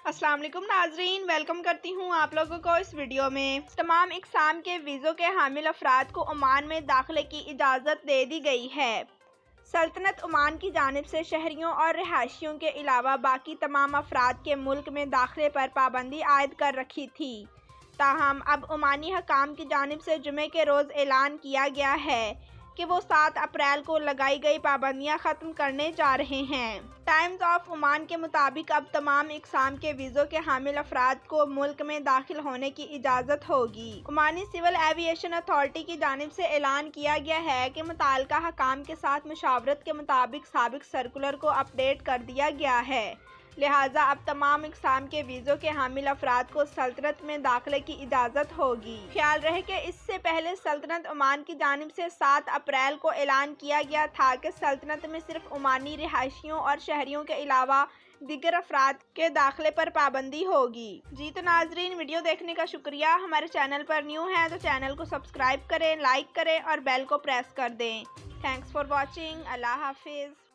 अस्सलाम वालेकुम नाजरीन, वेलकम करती हूँ आप लोगों को इस वीडियो में। तमाम इकसाम के वीज़ों के हामिल अफराद को ओमान में दाखिले की इजाज़त दे दी गई है। सल्तनत ओमान की जानिब से शहरियों और रिहायशियों के अलावा बाकी तमाम अफराद के मुल्क में दाखिले पर पाबंदी आयद कर रखी थी। ताहम अब ओमानी हकाम की जानिब से जुमे के रोज़ ऐलान किया गया है कि वो 7 अप्रैल को लगाई गई पाबंदियां ख़त्म करने जा रहे हैं। टाइम्स ऑफ ओमान के मुताबिक अब तमाम इकसाम के वीज़ों के हामिल अफराद को मुल्क में दाखिल होने की इजाज़त होगी। ओमानी सिविल एविएशन अथॉरिटी की जानिब से ऐलान किया गया है कि मुताल्लिका हकाम के साथ मुशावरत के मुताबिक साबिक सर्कुलर को अपडेट कर दिया गया है, लिहाजा अब तमाम इकसाम के वीज़ों के हामिल अफराद को सल्तनत में दाखिले की इजाज़त होगी। ख्याल रहे कि इससे पहले सल्तनत ओमान की जानिब से 7 अप्रैल को ऐलान किया गया था कि सल्तनत में सिर्फ ओमानी रिहायशियों और शहरियों के अलावा दीगर अफराद के दाखिले पर पाबंदी होगी। जी तो नाजरीन, वीडियो देखने का शुक्रिया। हमारे चैनल पर न्यू हैं तो चैनल को सब्सक्राइब करें, लाइक करें और बेल को प्रेस कर दें। Thanks for watching. अल्लाह हाफिज़।